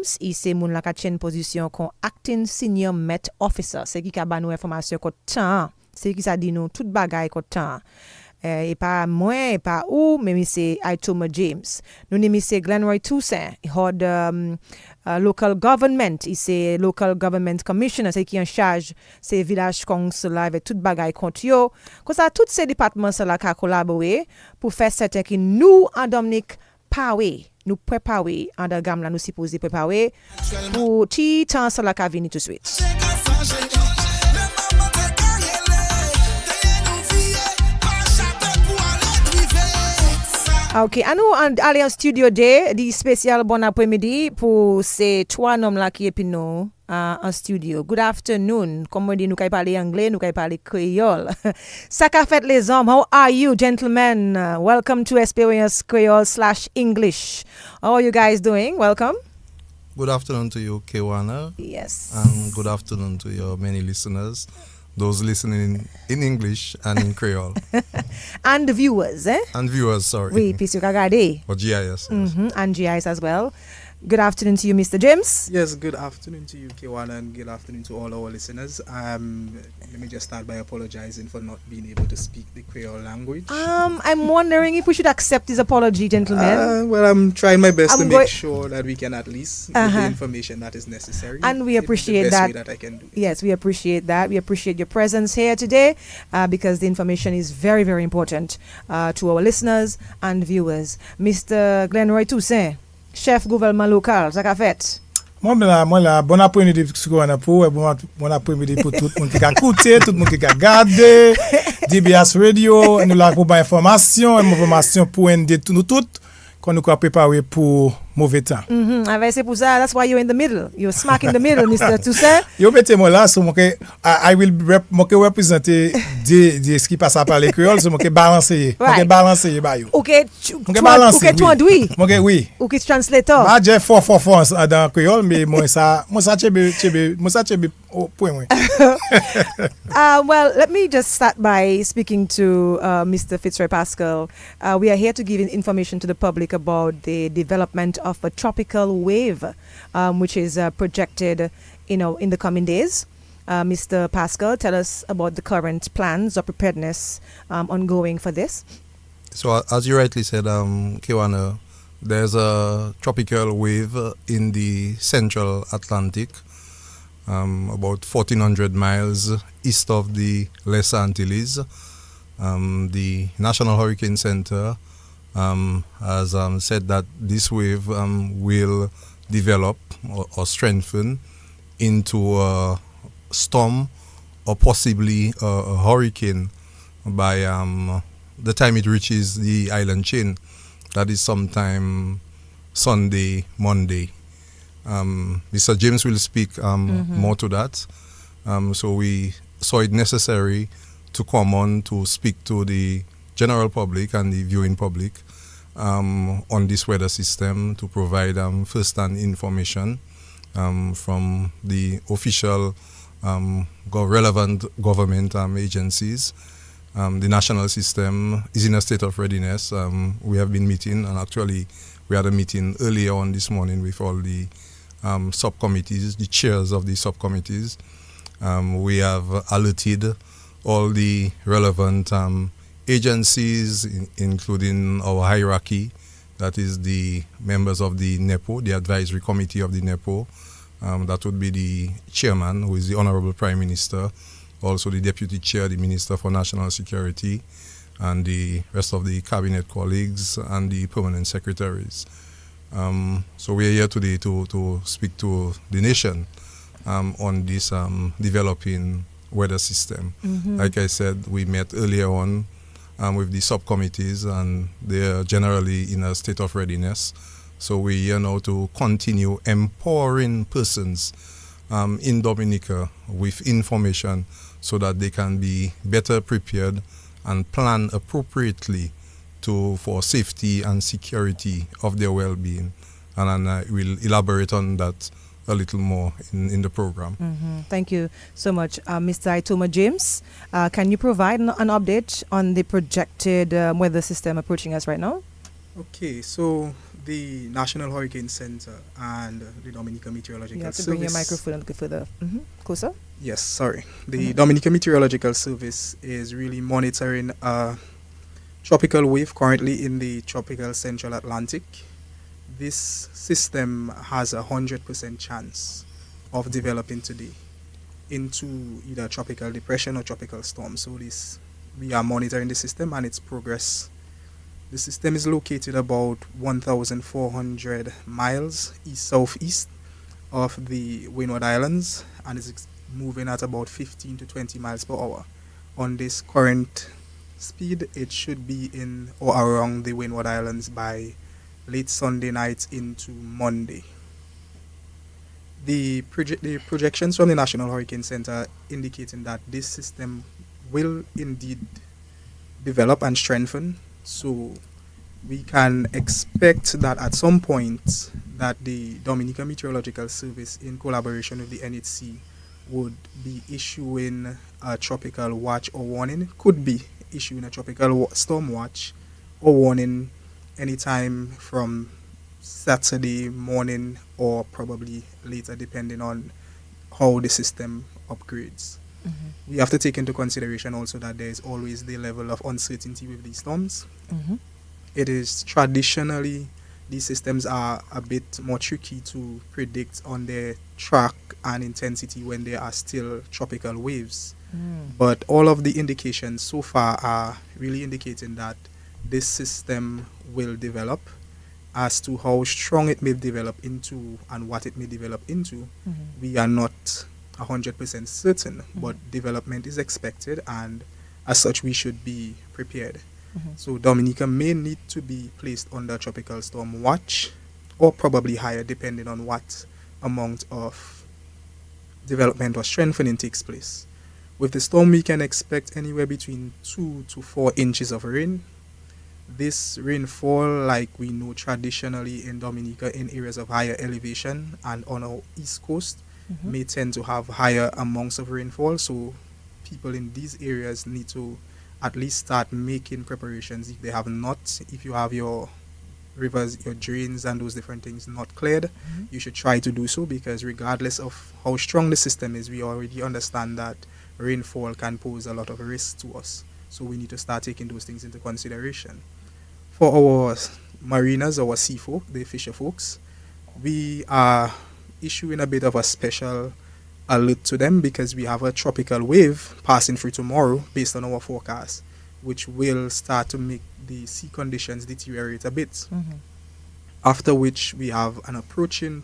il c'est moun la ka chen position comme acting senior met officer, c'est qui ka ba nou information ko temps, c'est qui ça dit nous tout bagay ko temps. Et pas moi, et pas ou, mais c'est Itoma James. Nous ni c'est Glenroy Toussaint, il a local government, il c'est local government commissioner, c'est qui en charge ces villages council avec tout bagay contre yo. Comme ça tous ces départements là ka collaborer pour faire certain que nous en Dominique pawe, nous préparer en de gamme là nous supposé préparer pour ti temps ça là ka venir tout de suite. Ok, à nous aller en studio day, di spécial bon après-midi pour ces trois noms là qui est puis nous en studio. Good afternoon. Comme on dit, nous kay parler anglais, nous kay parler créole. Ça qu'a fait les hommes. How are you, gentlemen? Welcome to Experience Creole/English. How are you guys doing? Welcome. Good afternoon to you, Kewana. Yes. And good afternoon to your many listeners. Those listening in English and in Creole. And the viewers, eh? And viewers, sorry. Oui, puis sur Kagade. Or GIS. And GIS as well. Good afternoon to you, Mr. James. Yes, good afternoon to you, Kewana, and good afternoon to all our listeners. Let me just start by apologizing for not being able to speak the Creole language. I'm wondering if we should accept his apology, gentlemen. Well, I'm trying my best to make sure that we can at least get the information that is necessary. And we appreciate the best that. way that I can do it. Yes, we appreciate that. We appreciate your presence here today because the information is very, very important to our listeners and viewers. Mr. Glenroy Toussaint, chef gouvernement local, ça qu'a fait? Moi là, bon après-midi pour bon après-midi pour tout le monde qui a écouté, tout le monde qui a regardé, DBS Radio, nous la pour information pour aider nous toutes qu'on nous préparer pour mauvais temps. C'est pour ça, that's why you're in the middle. You're smack in the middle, Mr. Toussaint. Yo mettez-moi là, so I will représenter ce qui passe par les créoles, so balancer ba yo. OK, tu traduis. Oui. OK, translator. Moi j'ai fort dans créole mais moi ça chebe au point moi. Well, let me just start by speaking to Mr. Fitzroy Pascal. We are here to give information to the public about the development of a tropical wave, which is projected, in the coming days. Mr. Pascal, tell us about the current plans or preparedness ongoing for this. So, as you rightly said, Kewana, there's a tropical wave in the central Atlantic, about 1,400 miles east of the Les Antilles. The National Hurricane Center has said that this wave will develop or strengthen into a storm or possibly a hurricane by the time it reaches the island chain. That is sometime Sunday, Monday. Mr. James will speak more to that. So we saw it necessary to come on to speak to the general public and the viewing public on this weather system to provide first-hand information from the official relevant government agencies. The national system is in a state of readiness. We have been meeting, and actually we had a meeting earlier on this morning with all the subcommittees, the chairs of the subcommittees. We have alerted all the relevant agencies, including our hierarchy, that is the members of the NEPO, the advisory committee of the NEPO. That would be the chairman, who is the Honorable Prime Minister, also the deputy chair, the Minister for National Security, and the rest of the cabinet colleagues and the permanent secretaries. So we are here today to speak to the nation on this developing weather system. Like I said, we met earlier on with the subcommittees, and they are generally in a state of readiness. So we are here now to continue empowering persons in Dominica with information so that they can be better prepared and plan appropriately for safety and security of their well-being. And I will elaborate on that a little more in the program. Thank you so much, Mr. Itoma James. Can you provide an update on the projected weather system approaching us right now? Okay, so The National Hurricane Center and the Dominica Meteorological You have to Service. bring your microphone a little further. Closer. Yes, sorry. The Dominica Meteorological Service is really monitoring a tropical wave currently in the tropical central Atlantic. This system has 100% chance of developing today into either tropical depression or tropical storm. So we are monitoring the system and its progress. The system is located about 1,400 miles east-southeast of the Windward Islands and is moving at about 15 to 20 miles per hour. On this current speed, it should be in or around the Windward Islands by late Sunday night into Monday. The projections from the National Hurricane Center indicating that this system will indeed develop and strengthen. So we can expect that at some point that the Dominica Meteorological Service in collaboration with the NHC would be issuing a tropical watch or warning, could be issuing a tropical storm watch or warning anytime from Saturday morning or probably later, depending on how the system upgrades. We have to take into consideration also that there is always the level of uncertainty with these storms. It is traditionally, these systems are a bit more tricky to predict on their track and intensity when there are still tropical waves. But all of the indications so far are really indicating that this system will develop. As to how strong it may develop into and what it may develop into, we are not 100% certain, but development is expected, and as such we should be prepared. So Dominica may need to be placed under tropical storm watch or probably higher, depending on what amount of development or strengthening takes place. With the storm, we can expect anywhere between 2 to 4 inches of rain. This rainfall, like we know traditionally in Dominica in areas of higher elevation and on our east coast, may tend to have higher amounts of rainfall. So people in these areas need to at least start making preparations if they have not. If you have your rivers, your drains and those different things not cleared, you should try to do so, because regardless of how strong the system is, we already understand that rainfall can pose a lot of risk to us. So we need to start taking those things into consideration. For our mariners, our sea folk, the fisher folks, we are issuing a bit of a special alert to them because we have a tropical wave passing through tomorrow based on our forecast, which will start to make the sea conditions deteriorate a bit. After which we have an approaching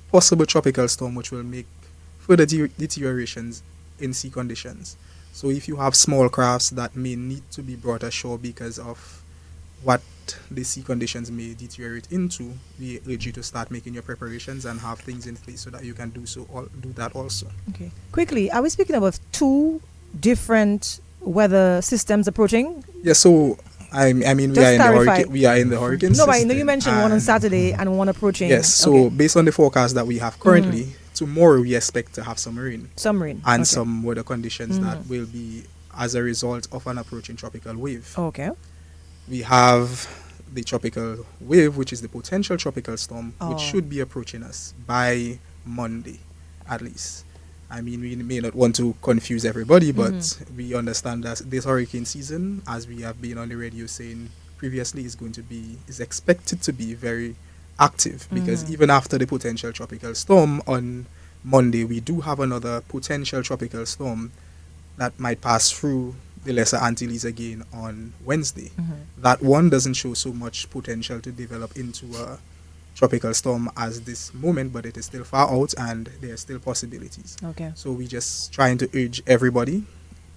possible tropical storm which will make further deteriorations in sea conditions. So if you have small crafts that may need to be brought ashore because of what the sea conditions may deteriorate into, we urge you to start making your preparations and have things in place so that you can do that also. Okay. Quickly, are we speaking about 2 different weather systems approaching? Yeah, so I mean we are in the hurricane No, system. but I know you mentioned one on Saturday and one approaching. Yes, so based on the forecast that we have currently, tomorrow we expect to have some rain. Some rain. And some weather conditions that will be as a result of an approaching tropical wave. Okay. We have the tropical wave, which is the potential tropical storm, which should be approaching us by Monday, at least. I mean, we may not want to confuse everybody, but we understand that this hurricane season, as we have been on the radio saying previously, is expected to be very active, because even after the potential tropical storm on Monday, we do have another potential tropical storm that might pass through the Lesser Antilles again on Wednesday. That one doesn't show so much potential to develop into a tropical storm as this moment, but it is still far out and there are still possibilities. Okay. So we just trying to urge everybody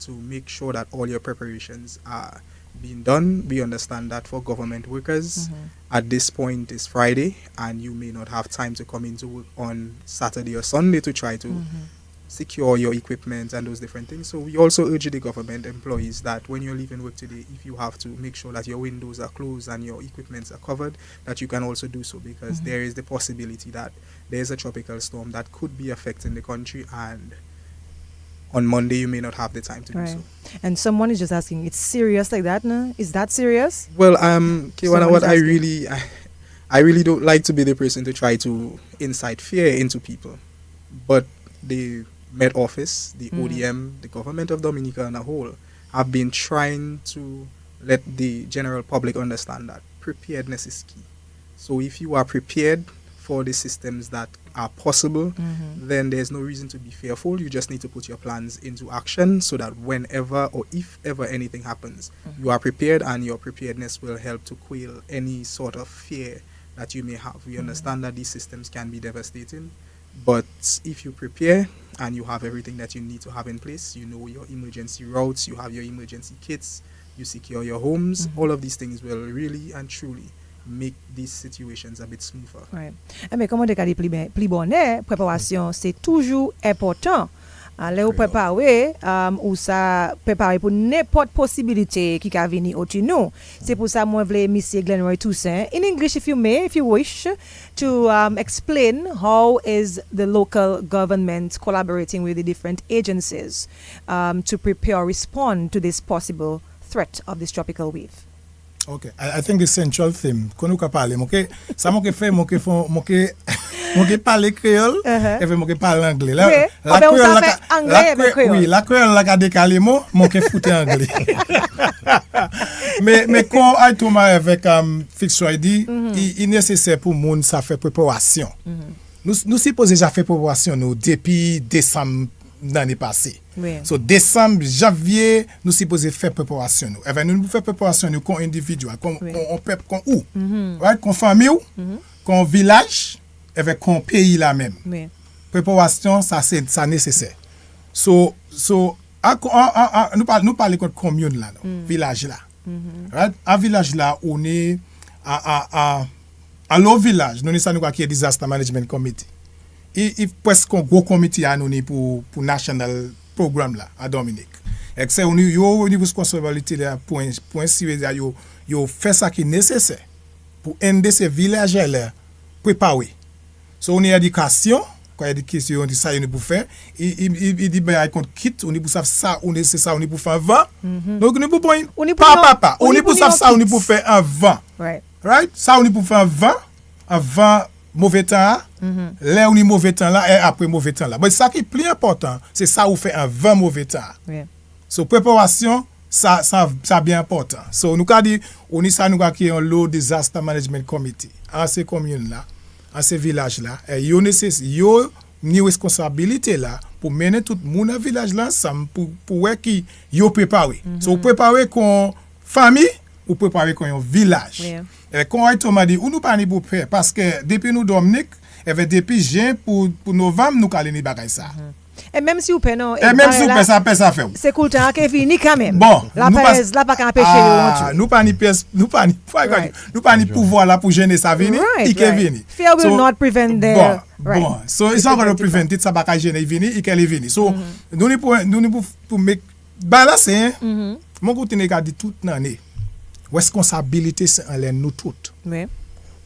to make sure that all your preparations are being done. We understand that for government workers, at this point is Friday and you may not have time to come into work on Saturday or Sunday to try to secure your equipment and those different things. So we also urge the government employees that when you're leaving work today, if you have to make sure that your windows are closed and your equipments are covered, that you can also do so, because there is the possibility that there's a tropical storm that could be affecting the country, and on Monday you may not have the time to do so. And someone is just asking, it's serious like that, no? Is that serious? Well, Kiwana, what I I really don't like to be the person to try to incite fear into people. But the Met Office, the ODM, the government of Dominica and a whole have been trying to let the general public understand that preparedness is key. So if you are prepared for the systems that are possible, then there's no reason to be fearful. You just need to put your plans into action so that whenever or if ever anything happens, you are prepared, and your preparedness will help to quell any sort of fear that you may have. We understand that these systems can be devastating, but if you prepare and you have everything that you need to have in place, you know your emergency routes, you have your emergency kits, you secure your homes, all of these things will really and truly make these situations a bit smoother. Ouais. Mais comment on dit plus bonne préparation, c'est toujours important. Là où préparer ou ça préparer pour n'importe possibilité qui va venir au-dessus nous. C'est pour ça moi voulais monsieur Glenroy Toussaint in English if you may, if you wish, to explain how is the local government collaborating with the different agencies to prepare or respond to this possible threat of this tropical wave. Okay, I think the central theme, quand nous parlons, ça m'a fait, m'a parler créole, et puis m'a parler anglais. La créole, oui, la créole la décalé mot, m'a foutu anglais. mais quand I tourne avec Fix ID, il est nécessaire pour monde ça fait préparation. Nous supposons déjà fait préparation nous depuis décembre l'année passée. Oui. So décembre, janvier, nous supposons faire préparation nous. Et bien nous faire préparation nous comme individuel, comme on peuple comme où, right, comme famille, comme village, et bien comme pays là même. Oui. Préparation ça c'est ça nécessaire. So nous parlons comme commune là, village là. Right? Un village là on est à l'autre village, nous ça nous qui est disaster management committee. Il presque un gros comité à nous pour national programme là à Dominique. Et c'est au niveau responsabilité là pour assurer yo fait ça qui est nécessaire pour aider ces villages là préparer. So on est éducation, quand éducation on dit ça on est pour faire, il dit ben compte kit, on est pour ça on est c'est ça on est pour faire avant. Donc on est pour papa, on est pour ça on est pour faire avant. Right? Ça on est pour faire avant mauvais temps, là on est mauvais temps là et après mauvais temps là. Mais ça qui est plus important, c'est ça où fait avant mauvais temps. Oui. So préparation, ça bien important. So nous ka dit on est ça nous qui un low disaster management committee en ces communes là, en ces villages là, et yo ni responsabilité là pour mener tout monde dans village là ensemble pour qui yo préparer. So préparer comme famille ou préparer comme un village. Oui. Et quand on m'a dit, on nous pas ni pour faire parce que depuis nous Dominique, et depuis juin pour novembre nous calé ni bagay ça. Et même si vous payez non, et même si vous payez ça fait. C'est cool temps qui fini quand même. Bon, la pas qu'à empêcher nous pas ni pouvoir là pour gêner ça venir, il qu'est venir. Fear will not prevent the Bon, so it's not going to prevent it ça pas gêner venir, il qu'est venir. So nous pour make balancer, mon côté négatif toute l'année. Responsabilité c'est en l'air nous toutes. Oui.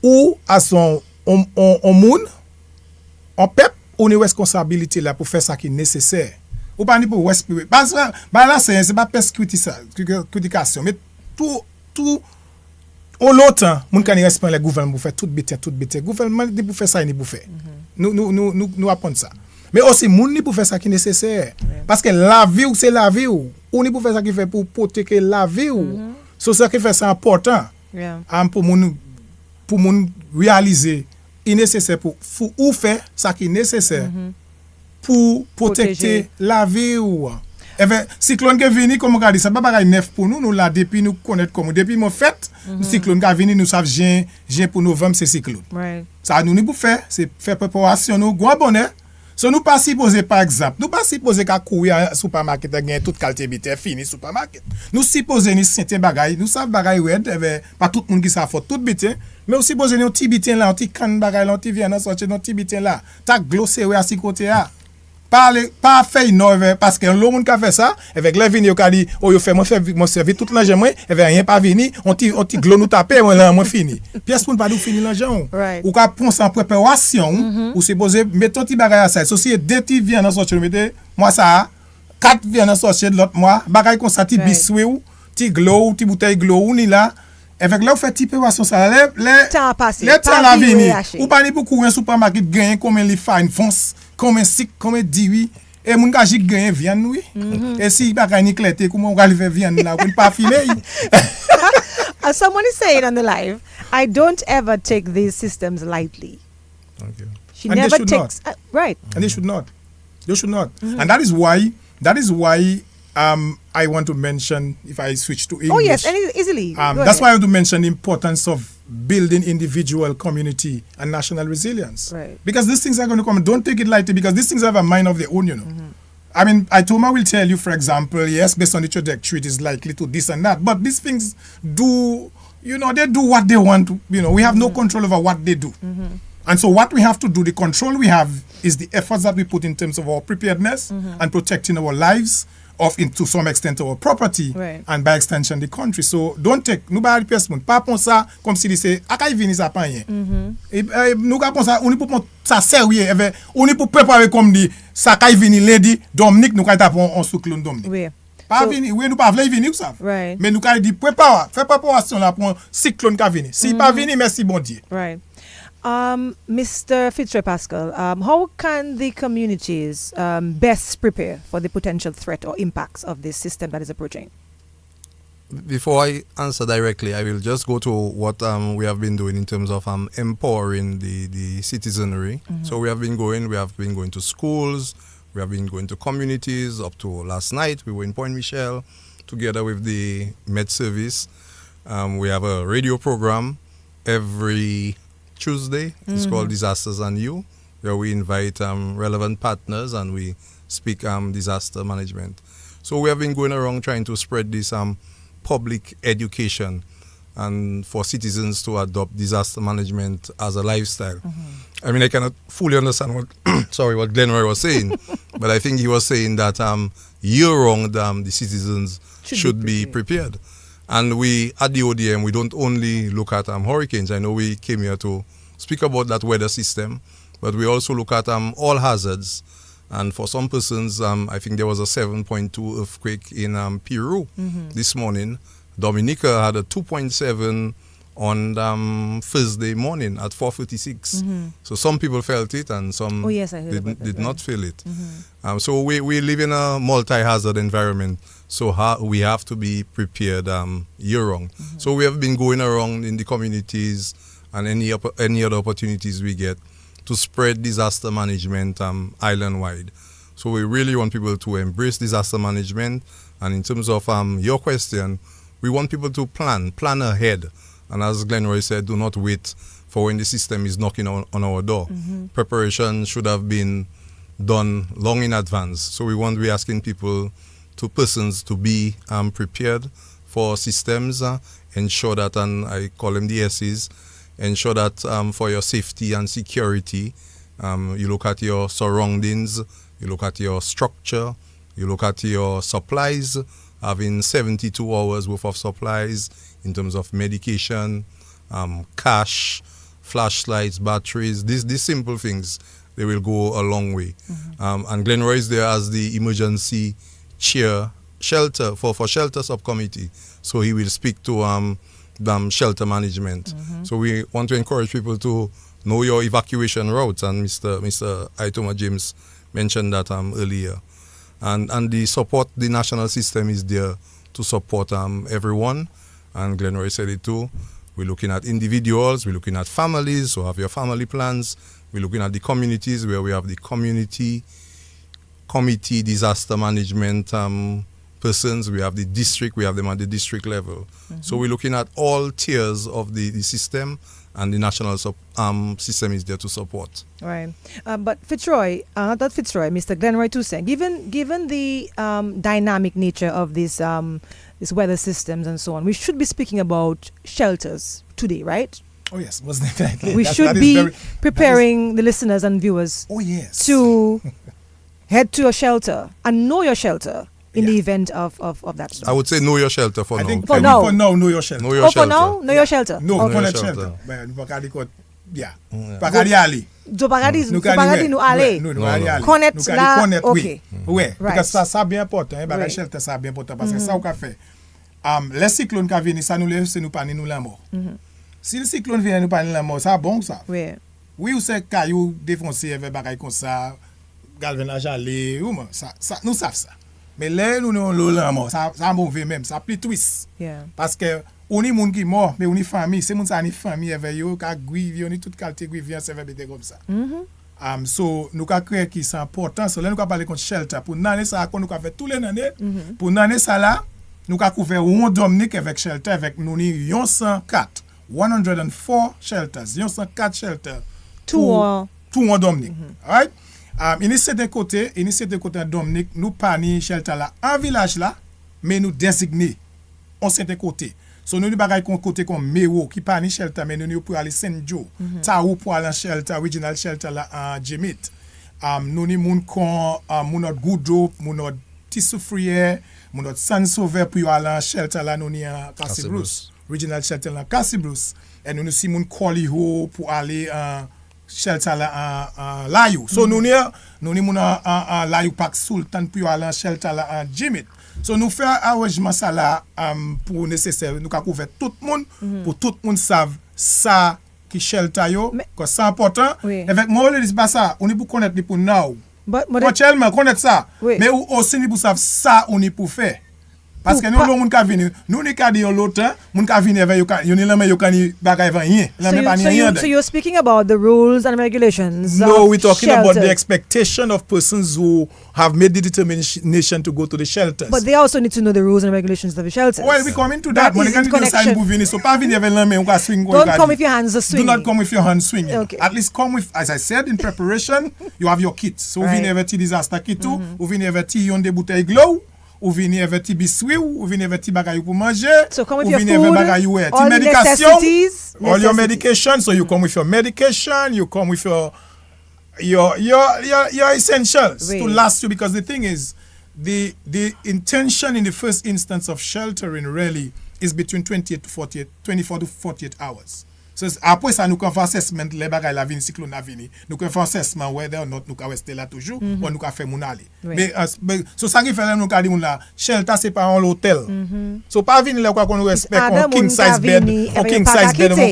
Ou à son on monde on peuple on est responsabilité là pour faire ça qui est nécessaire. Ou pas ni pour respirer. Parce que là c'est pas persécution mais tout au longtemps mon kan respect le gouvernement pour faire tout bête gouvernement dit pour faire ça ni pour faire. Nous apprendre ça. Mais aussi moun ni pour faire ça qui est nécessaire. Parce que la vie c'est la vie ou ni pour faire ça qui fait pour protéger la vie ou so ça qui fait ça important. Pour moun réaliser il est nécessaire pour ou faire ça qui est nécessaire pour protéger la vie ou et ben cyclone qui vient comme on a dit ça pas bagaille neuf pour nous là depuis nous connaître comme depuis mon fête cyclone qui vient nous savent juin pour novembre c'est cyclone. Ça nous pour faire c'est faire préparation nous grand bonheur. So nous pas supposé par exemple, nous pas supposé qu'à courir supermarché gagner toute qualité bité fini supermarché. Nous supposé ni certains bagaille, nous savons bagaille red pas tout le monde qui ça faut tout bité, mais aussi supposé un petit bitin là, un petit can bagaille là, un petit viande sortir un petit bitin là. Ta glossé à ci côté là. Pas fait innover parce que le monde qui a fait ça avec les vignes qui a dit oh yo fait moi servir toute l'argent moi et rien pas venir on ti glo nous taper moi fini pièce pour pas nous finir l'argent ou ka prendre en préparation ou supposé mettre petit bagage ça société deux ti vient dans sortir mettre moi ça quatre vient dans sortir de l'autre mois bagage comme ça ti biscuit ou ti glo ti bouteille glo ou ni là Avec là, vous faites type de ça. Temps passé. Les temps la venir. haché. Ou pas ni beaucoup un supermarché gagne comme les fine fonce, comme un sick, comme diwi. Et mon gars gagne viande oui. Et si pas gagne clété comment on va faire viande là, on pas filer. As someone is saying on the live, I don't ever take these systems lightly. Thank you. She And they never should takes right. And they should not. They should not. And that is why I want to mention, if I switch to English. Oh yes, and easily. Go That's ahead. why I want to mention the importance of building individual, community, and national resilience. Right. Because these things are going to come. Don't take it lightly because these things have a mind of their own, you know. I mean, Itoma will tell you, for example, yes, based on the trajectory, it is likely to this and that. But these things do, you know, they do what they want. You know, we have no control over what they do. And so what we have to do, the control we have is the efforts that we put in terms of our preparedness and protecting our lives, to some extent our property, Right. and by extension the country. So don't take, nous pas replacement, pas pour ça comme si c'est akay vini ça pas rien. Et nous pas pour ça, on est pour ça sérieux, on est pour préparer comme dit ça kay vini lady Dominique nous kay tapon on souclone Dominique. Oui. Pas So- vini, oui nous pas vle vini ou ça. Right. Mais nous kay dit prépare, fais préparation là pour cyclone ka vini. Si pas vini, merci bon Dieu. Right. Mr. Fitzroy Pascal, how can the communities best prepare for the potential threat or impacts of this system that is approaching? Before I answer directly, I will just go to what we have been doing in terms of empowering the citizenry. So we have been going to schools, we have been going to communities. Up to last night, we were in Point Michel together with the Met Service. We have a radio program every Tuesday. It's called Disasters and You, where we invite relevant partners and we speak disaster management. So we have been going around trying to spread this public education and for citizens to adopt disaster management as a lifestyle. I mean, I cannot fully understand what what Glenroy was saying, but I think he was saying that year-round the citizens should be prepared. And we, at the ODM, we don't only look at hurricanes. I know we came here to speak about that weather system, but we also look at all hazards. And for some persons, I think there was a 7.2 earthquake in Peru this morning. Dominica had a 2.7 on Thursday morning at 4:36. So some people felt it and some Oh, yes, I heard about that, did right. not feel it. So we live in a multi-hazard environment. So we have to be prepared year-round. So we have been going around in the communities and any other opportunities we get to spread disaster management island-wide. So we really want people to embrace disaster management. And in terms of your question, we want people to plan ahead. And as Glenroy said, do not wait for when the system is knocking on our door. Preparation should have been done long in advance. So we won't be asking persons to be prepared for systems, ensure that, and I call them the S's, ensure that for your safety and security, you look at your surroundings, you look at your structure, you look at your supplies, having 72 hours worth of supplies in terms of medication, cash, flashlights, batteries, these simple things, they will go a long way. And Glenroy is there as the emergency chair for shelter subcommittee. So he will speak to shelter management. So we want to encourage people to know your evacuation routes, and Mr. Itoma James mentioned that earlier. And the national system is there to support everyone. And Glenroy said it too. We're looking at individuals, we're looking at families, so have your family plans. We're looking at the communities where we have the community committee disaster management persons. We have the district, we have them at the district level. So we're looking at all tiers of the system, and the national system is there to support. Right. But Fitzroy, Mr. Glenroy Toussaint, given the dynamic nature of these weather systems and so on, we should be speaking about shelters today, right? Oh yes, most definitely. We should be preparing the listeners and viewers to head to a shelter and know your shelter in the event of that storm. I would say know your shelter for I now. think For for now. now, know your shelter. Know your For shelter. now, know your shelter. No, Know your connect shelter. shelter. But Pakadi Ali. Do bagadi nou ale. No, Ali. Connect là, ok. Oui. Right. Because ça bien important, bagadi shelter ça bien important parce que ça ou ka fait. les cyclones qui viennent, ça nous lève, c'est nous pas nous la mort. Si le cyclone vient nous pas la mort, ça bon ça. Oui. Oui, ou c'est caillou défoncé avec bagaille comme ça, galvanage aller, ou ça nous savons ça. Mais là nous nous la mort, ça mauvais même, ça plus twist. Yeah. Parce que on est monde qui mort, mais on est famille, c'est monde ça ni famille avec yo, ka guivi, on est toute qualité guivi, c'est fait comme ça. So nous ka créer qui c'est important, so là nous ka parler contre shelter pour l'année ça qu'on nous ka fait tous les années. Pour l'année ça là, nous ka couvert on Dominique avec shelter avec nous ni 104 shelters, 104 shelters. Tout en Dominique. Right? Il certains côté Dominique, nous pas ni shelter là en village là, mais nous désigner on certains côté. So nous bagay kon côté comme Mewo qui pas ni shelter mais nous pour aller Saint Joe. Taou pour aller shelter original shelter là en Jemit. Nous ni moun kon moun notre Goudo, moun notre Tissoufrière, moun notre San Sauveur pour aller shelter là nous ni en Cassibrousse. Original shelter là Cassibrousse. Et nous si moun Koliho pour aller shelter là en Layou. So nous ni moun en Layou Park Sultan pour aller shelter là en Jemit. So nous faisons arrangement ça là pour nécessaire nous ca couvrir tout le monde pour tout le monde savent ça qui shelter yo que c'est important avec moi le dis pas ça on est pour connaître pour now actuellement connaître ça mais aussi pour savoir ça on est pour faire parce que nous le monde qui venir nous ni ka dire l'autre monde qui venir avec yo ni la mais yo kan bagay rien la même pas rien. So you're speaking about the rules and regulations. No, we're talking about the expectation of persons who have made the determination to go to the shelters. But they also need to know the rules and regulations of the shelters. Well, we come into that. When you can do so pas venir avec la main, on va swing. Don't come with your hands swinging. Do not come with your hands swinging. Okay. At least come with, as I said, in preparation, you have your kit. So vous venez avec disaster kit, vous venez avec yon de bouteille glow, ou venez avec ti biscuit, ou venez avec ti bagay pour manger, so come with ou your venez food, avec bagay ou all necessities, all your medication. So you come with your medication, you come with your essentials to last you, because the thing is the intention in the first instance of sheltering really is between 24 to 48 hours. So après ça nous faire assessment les bagages la vini cyclone la vini nous faire assessment whether or not nous ka rester là toujours ou nous ka faire moun aller mais so ça qui fait nous ka di moun là shelter c'est pas un hôtel so pas venir là quoi qu'on respecte un king size bed un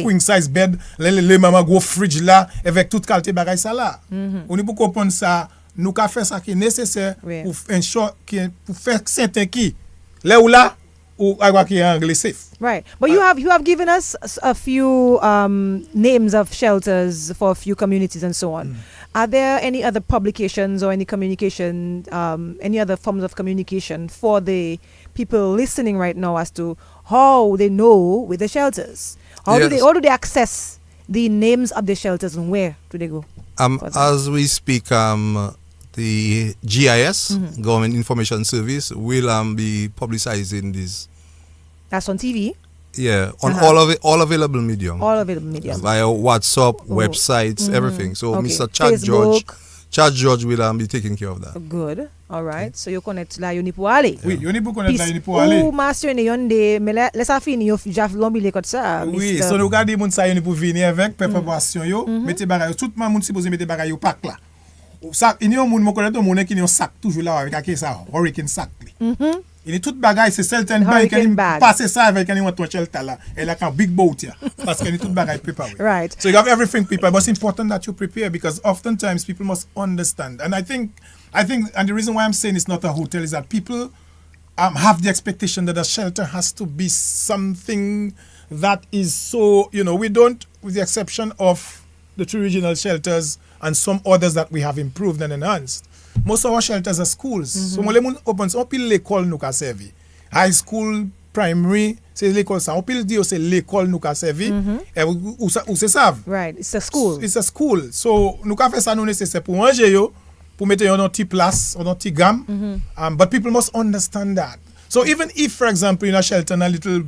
queen size bed les maman gros fridge là avec toute qualité bagage ça là on est pour comprendre ça nous ka faire ça qui est nécessaire pour ensure pour faire certain qui là ou là ou qui est anglais safe. Right, but you have given us a few names of shelters for a few communities and so on. Are there any other publications or any communication, any other forms of communication for the people listening right now as to how they know with the shelters? How do they access the names of the shelters and where do they go? As we speak, the GIS, Government Information Service, will be publicizing this. That's on TV? Yeah, on all available medium. All available medium. Via WhatsApp, websites, everything. So Mr. Chad George will be taking care of that. Good. All right. So you connect la yoni pour aller. Oui, yoni pour connect la yoni pour aller. Ou master ne yonde, mais laisse fini yo jaf lombile comme ça. Oui, so nous garder moun sa yoni pour venir avec préparation yo, mettez bagay tout le monde supposé mettre bagay yo pack là. Ça il y a moun mo connaître moun qui un sac toujours là avec ça hurricane sac. Il est tout bagay c'est certain bag qui passer ça avec un ton shelter là et là quand big boat là parce qu'il est tout bagay préparé. Right. So you have everything prepared, but it's important that you prepare because oftentimes people must understand, and I think and the reason why I'm saying it's not a hotel is that people have the expectation that a shelter has to be something that is so, we don't, with the exception of the two regional shelters and some others that we have improved and enhanced. Most of our shelters are schools. So when we open, on pile l'école nous ka servi. High school, primary, c'est l'école ça. On pile dire c'est l'école nous ka servi. Et où c'est ça? Right, it's a school. It's a school. So nous ka fait ça nous nécessaire pour manger yo, pour mettre yo dans petit place, dans petit gamme. But people must understand that. So even if, for example, in a shelter, a little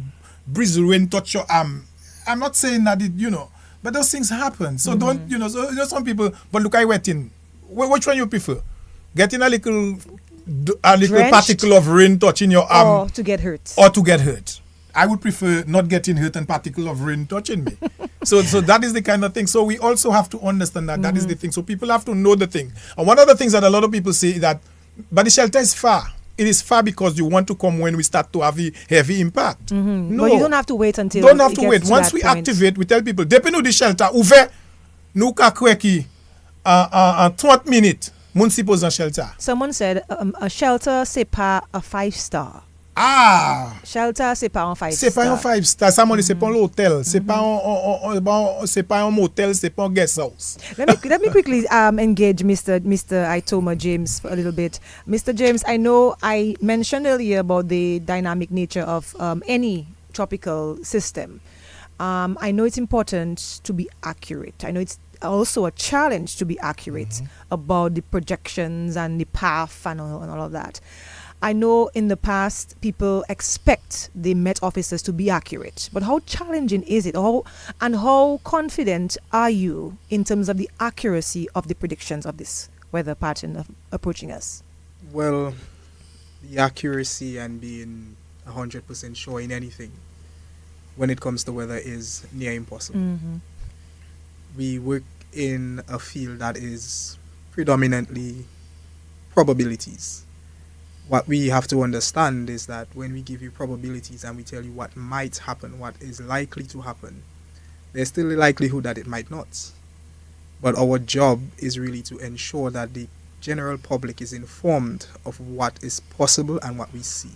breeze wind touch your arm, I'm not saying that it, but those things happen. So don't, so some people, but look, I wet in. Which one you prefer? Getting a little particle of rain touching your arm. Or to get hurt. I would prefer not getting hurt and particle of rain touching me. So that is the kind of thing. So we also have to understand that that is the thing. So people have to know the thing. And one of the things that a lot of people say is that, but the shelter is far. it is far because you want to come when we start to have the heavy impact. No, But you don't have to wait until don't have it to gets wait. to Once that we point. activate, we tell people, depuis nous di shelter ouvert, nous ka kweki en 30 minutes, moun si pose en shelter. Someone said a shelter, c'est pas a 5-star. Ah! Shelter, c'est pas un 5-star. C'est pas un 5-star, ça m'a dit, c'est pas l'hôtel, c'est pas un motel, c'est pas un guest house. Let me quickly engage Mr. Itoma James for a little bit. Mr. James, I know I mentioned earlier about the dynamic nature of any tropical system. I know it's important to be accurate. I know it's also a challenge to be accurate about the projections and the path and all of that. I know in the past people expect the Met officers to be accurate, but how challenging is it? How confident are you in terms of the accuracy of the predictions of this weather pattern approaching us? Well, the accuracy and being 100% sure in anything when it comes to weather is near impossible. We work in a field that is predominantly probabilities. What we have to understand is that when we give you probabilities and we tell you what might happen, what is likely to happen, there's still a likelihood that it might not. But our job is really to ensure that the general public is informed of what is possible and what we see.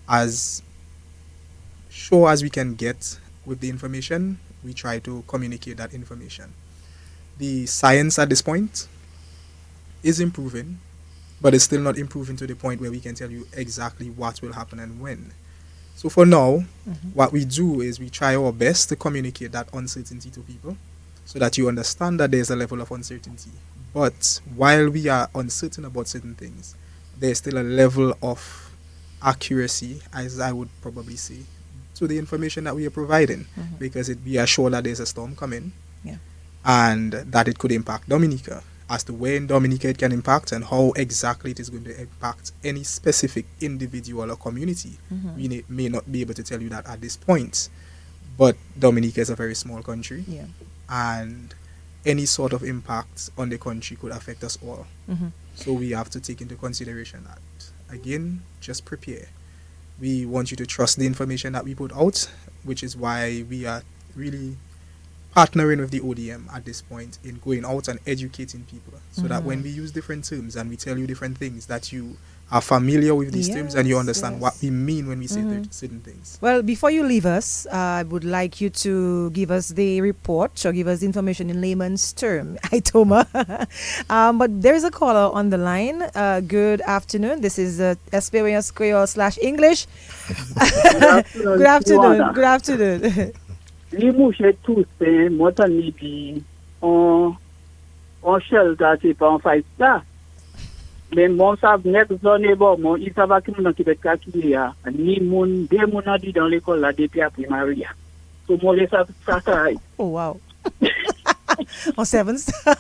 As sure as we can get with the information, we try to communicate that information. The science at this point is improving, but it's still not improving to the point where we can tell you exactly what will happen and when. So for now, what we do is we try our best to communicate that uncertainty to people so that you understand that there's a level of uncertainty. But while we are uncertain about certain things, there's still a level of accuracy, as I would probably say, to the information that we are providing, because we are sure that there's a storm coming and that it could impact Dominica. As to where in Dominica it can impact and how exactly it is going to impact any specific individual or community, we may not be able to tell you that at this point. But Dominica is a very small country, and any sort of impact on the country could affect us all. So we have to take into consideration that. Again, just prepare. We want you to trust the information that we put out, which is why we are really partnering with the ODM at this point in going out and educating people so that when we use different terms and we tell you different things, that you are familiar with these terms and you understand what we mean when we say certain things. Well, before you leave us, I would like you to give us the report or give us the information in layman's term, Itoma. But there's a caller on the line. Good afternoon. This is Experience Creole / English. Good afternoon. Good afternoon. Li mouche tout se, motan li di, on shelter se pa on 5-star. Men mon sa net zone bo, mon isa va ki moun an ki bet kakili ya, ni moun, de moun an di dan l'école la depi a primaria. So mon le sa karay. Oh, wow. On 7-star.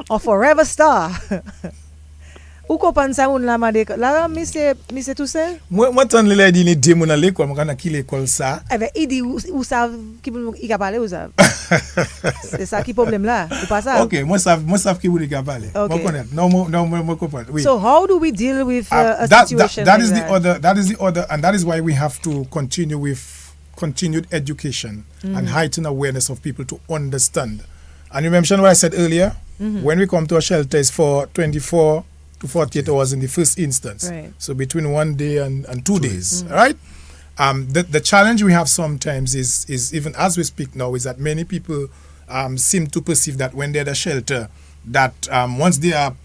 On forever star. Ou kopan sa moun la madek? La, Mr. Toussaint? Moi tan le di ni de moun an l'école, moi kana ki l'école ça. Eh ben, il dit ou savent qui il ka parler ou savent. C'est ça qui problème là, ou pas ça? OK, moi savent qui vous ka parler. Moi connaître. Non, moi comprendre. Oui. So how do we deal with a situation that like is that? That is the other, and that is why we have to continue with continued education and heighten awareness of people to understand. And you mentioned what I said earlier, when we come to a shelter it's for 24 to 48 hours in the first instance. Right. So between 1 day and 2 days, right? The challenge we have sometimes is even as we speak now is that many people seem to perceive that when they're at a shelter, that once they are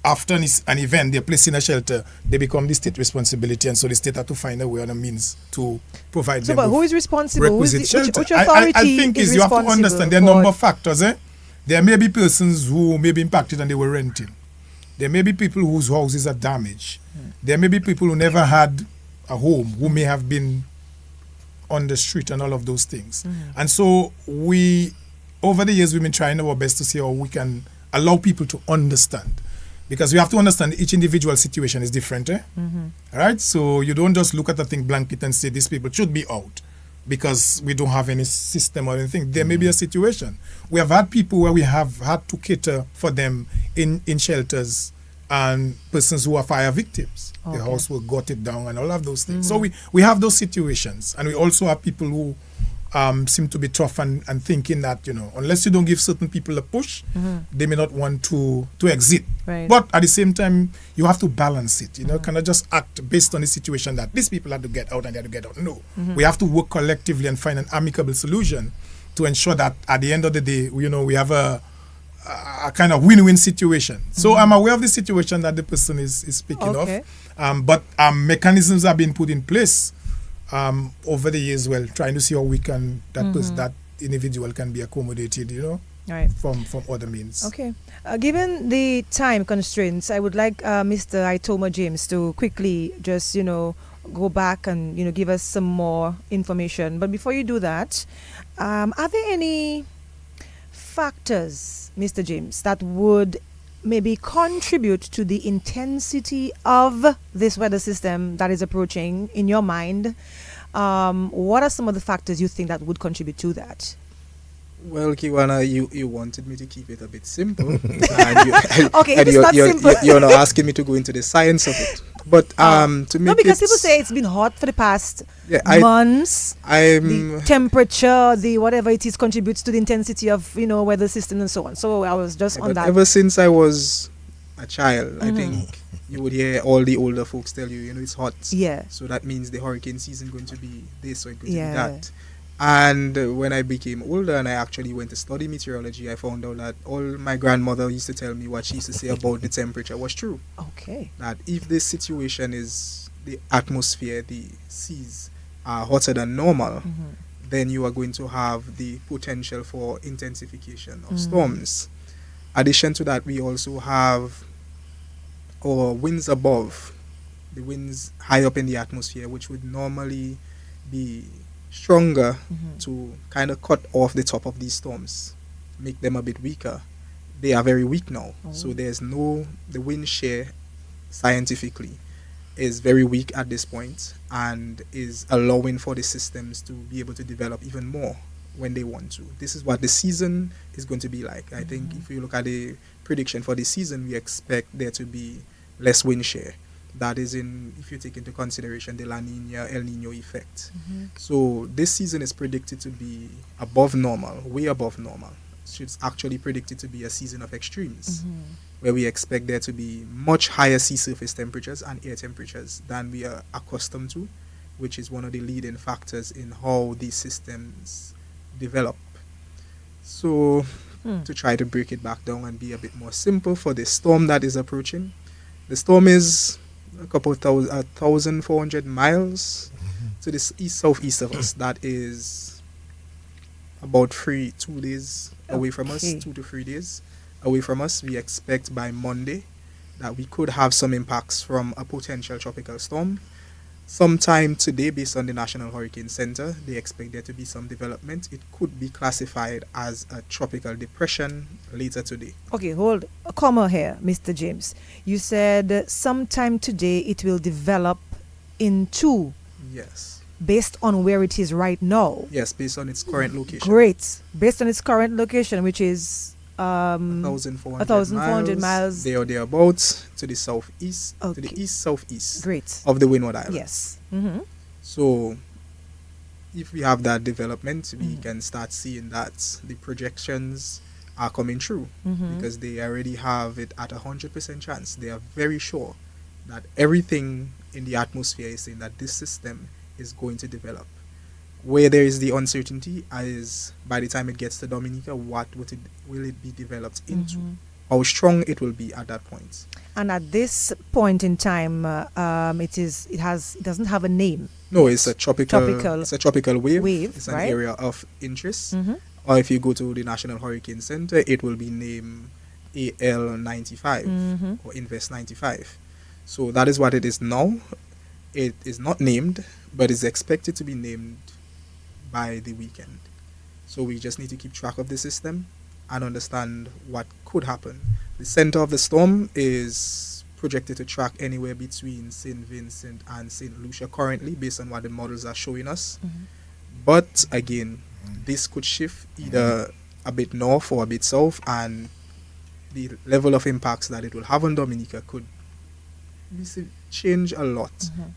after an event, they're placed in a shelter, they become the state responsibility, and so the state have to find a way and a means to provide them. But who is responsible? Requisite shelter. Which authority I think is you have to responsible understand there are a number of factors. There may be persons who may be impacted and they were renting. There may be people whose houses are damaged. There may be people who never had a home, who may have been on the street and all of those things. And so we, over the years, we've been trying our best to see how we can allow people to understand. Because we have to understand each individual situation is different. All right? So you don't just look at the thing blanket and say these people should be out because we don't have any system or anything. There may be a situation. We have had people where we have had to cater for them in shelters and persons who are fire victims. Okay. The house will gutted down and all of those things. So we have those situations, and we also have people who seem to be tough and thinking that, unless you don't give certain people a push, they may not want to exit. Right. But at the same time, you have to balance it. Cannot just act based on the situation that these people have to get out and they have to get out. No. We have to work collectively and find an amicable solution to ensure that at the end of the day, we have a kind of win-win situation. So I'm aware of the situation that the person is speaking Okay. of. But mechanisms have been put in place over the years, trying to see how we can, that individual can be accommodated, Right. from other means. Okay. Given the time constraints, I would like Mr. Itoma James to quickly just, go back and, give us some more information. But before you do that, are there any factors, Mr. James, that would maybe contribute to the intensity of this weather system that is approaching in your mind? What are some of the factors you think that would contribute to that? Well, Kiwana, you wanted me to keep it a bit simple. Okay, if it's not simple. You're not asking me to go into the science of it. But to make no, because it, people say it's been hot for the past I- months. I'm The temperature, the whatever it is, contributes to the intensity of weather system and so on. So I was just on but that. ever since I was a child, I think you would hear all the older folks tell you, it's hot. Yeah. So that means the hurricane season going to be this or it's going Yeah. to be that. And when I became older and I actually went to study meteorology, I found out that all my grandmother used to tell me what she used to say about the temperature was true. Okay. That if this situation is the atmosphere, the seas are hotter than normal, then you are going to have the potential for intensification of storms. Addition to that, we also have our winds above, the winds high up in the atmosphere, which would normally be stronger to kind of cut off the top of these storms, make them a bit weaker. They are very weak now. So the wind shear scientifically is very weak at this point and is allowing for the systems to be able to develop even more when they want to. This is what the season is going to be like. I think if you look at the prediction for the season, we expect there to be less wind shear. That is if you take into consideration the La Nina, El Nino effect. So this season is predicted to be above normal, way above normal. It's actually predicted to be a season of extremes, where we expect there to be much higher sea surface temperatures and air temperatures than we are accustomed to, which is one of the leading factors in how these systems develop. So to try to break it back down and be a bit more simple for the storm that is approaching, the storm is a couple of 1,400 miles to the southeast of us. That is about 2 days away from us, Okay. 2 to 3 days away from us. We expect by Monday that we could have some impacts from a potential tropical storm. Sometime today, based on the National Hurricane Center, they expect there to be some development. It could be classified as a tropical depression later today. Okay, hold a comma here, Mr. James. You said sometime today it will develop into, Yes. based on where it is right now. Yes, based on its current location. Great. Based on its current location, which is 1,400 miles. There or thereabouts to the southeast, to Okay. the east-southeast Great. of the Windward Islands. Yes. So, if we have that development, we can start seeing that the projections are coming true because they already have it at 100% chance. They are very sure that everything in the atmosphere is saying that this system is going to develop. Where there is the uncertainty is by the time it gets to Dominica, what will it be developed into? How strong it will be at that point. And at this point in time, it doesn't have a name. No, it's a tropical wave. It's an right? area of interest. Or if you go to the National Hurricane Center, it will be named AL95 or Invest 95. So that is what it is now. It is not named, but is expected to be named by the weekend. So we just need to keep track of the system and understand what could happen. The center of the storm is projected to track anywhere between St. Vincent and St. Lucia currently, based on what the models are showing us. But again, this could shift either a bit north or a bit south, and the level of impacts that it will have on Dominica could change a lot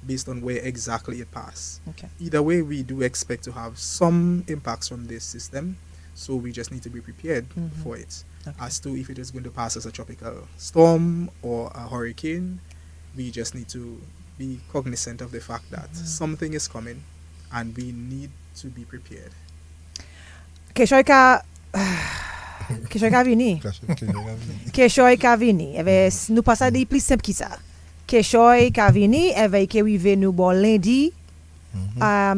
based on where exactly it passes. Okay. Either way, we do expect to have some impacts from this system, so we just need to be prepared for it. Okay. As to if it is going to pass as a tropical storm or a hurricane, we just need to be cognizant of the fact that something is coming and we need to be prepared. Keshoy ka vini. Keshoy ka vini. Nou pas sa di plus simple ki sa. Keshoy ka vini, ke rive nou bon lundi.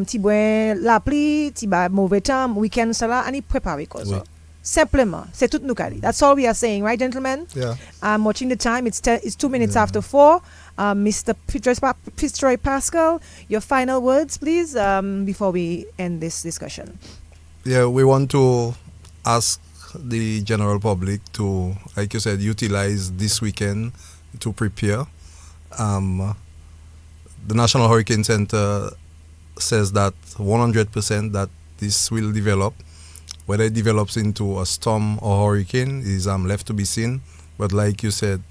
Ti bwen la pli, ti ba mauvais temps, weekend sa la, ani prepare kozo. Oui. Simplement, c'est tout nou kadi. That's all we are saying, right, gentlemen? Yeah. I'm watching the time. It's 2 minutes after 4. Mr. Fitzroy Pascal, your final words, please, before we end this discussion. Yeah, we want to ask the general public to, like you said, utilize this weekend to prepare. The National Hurricane Center says that 100% that this will develop. Whether it develops into a storm or hurricane is left to be seen. But like you said,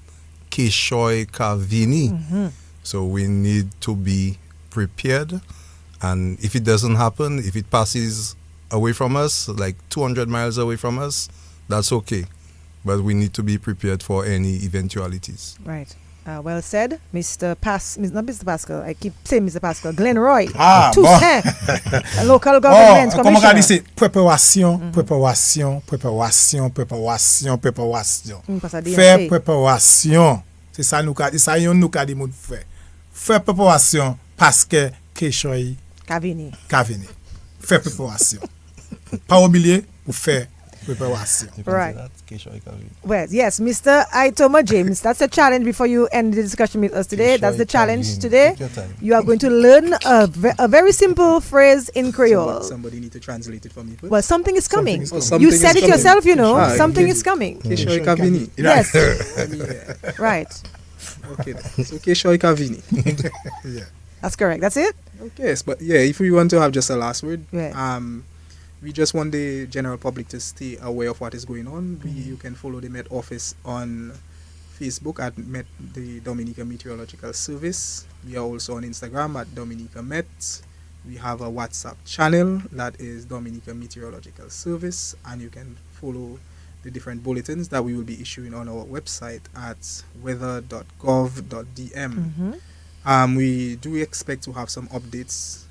Kishoy Kavini. So we need to be prepared. And if it doesn't happen, if it passes away from us, like 200 miles away from us, that's okay. But we need to be prepared for any eventualities. Right. Well said, not Mr. Pascal. I keep saying Mr. Pascal. Glenn Roy. Toussaint, local government Comment on commissioner. dit c'est préparation. Faire préparation. C'est ça nous dit ça yon nous dit moun faire. Faire préparation parce que Keshoy Kavini. Faire préparation. Pas oublier pour faire préparation. Right. Well, yes, Mr. Aitoma James, that's a challenge before you end the discussion with us today. That's the challenge today. You are going to learn a very simple phrase in Creole. Somebody need to translate it for me. Well, something is coming. Something You is said it coming. yourself, you know. Ah, Something okay. is coming. Keshoy Kavini. Yes. Right. Okay, then. So Keshoy Kavini. That's correct. That's it? Okay, yes, but yeah, if we want to have just a last word, Yeah. we just want the general public to stay aware of what is going on. You can follow the Met Office on Facebook at the Dominica Meteorological Service. We are also on Instagram at Dominica Met. We have a WhatsApp channel that is Dominica Meteorological Service, and you can follow the different bulletins that we will be issuing on our website at weather.gov.dm. We do expect to have some updates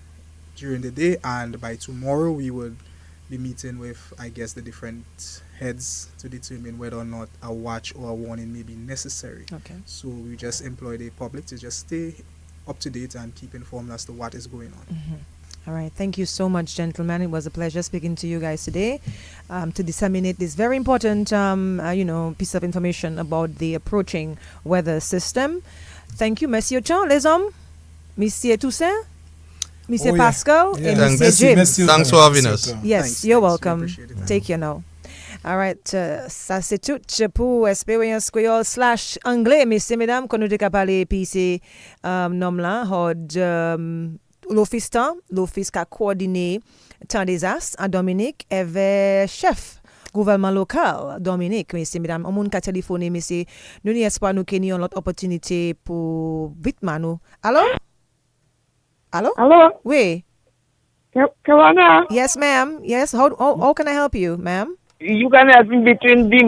during the day, and by tomorrow we would be meeting with, I guess, the different heads to determine whether or not a watch or a warning may be necessary. Okay. So we just employ the public to just stay up to date and keep informed as to what is going on. All right. Thank you so much, gentlemen. It was a pleasure speaking to you guys today to disseminate this very important, piece of information about the approaching weather system. Thank you, Monsieur Chan, les hommes, Monsieur Toussaint, Monsieur Pascal, and Monsieur James. Thanks for having us. Yes, Thanks, you're we welcome. appreciate it. Take care now. All right, ça c'est tout pour expérience créole / anglais, messieurs, mesdames, qu'on nous a parlé puis c'est nom là, l'office qui a coordonné temps désastre à Dominique avec chef gouvernement local Dominique, messieurs, mesdames, on monde qui a téléphoné, messieurs, nous n'y espoir nous qu'il y a une autre opportunité pour vite nous. Allô? Hello, Oui. Kawana, Yes, ma'am. Yes. How can I help you, ma'am? you can help me between the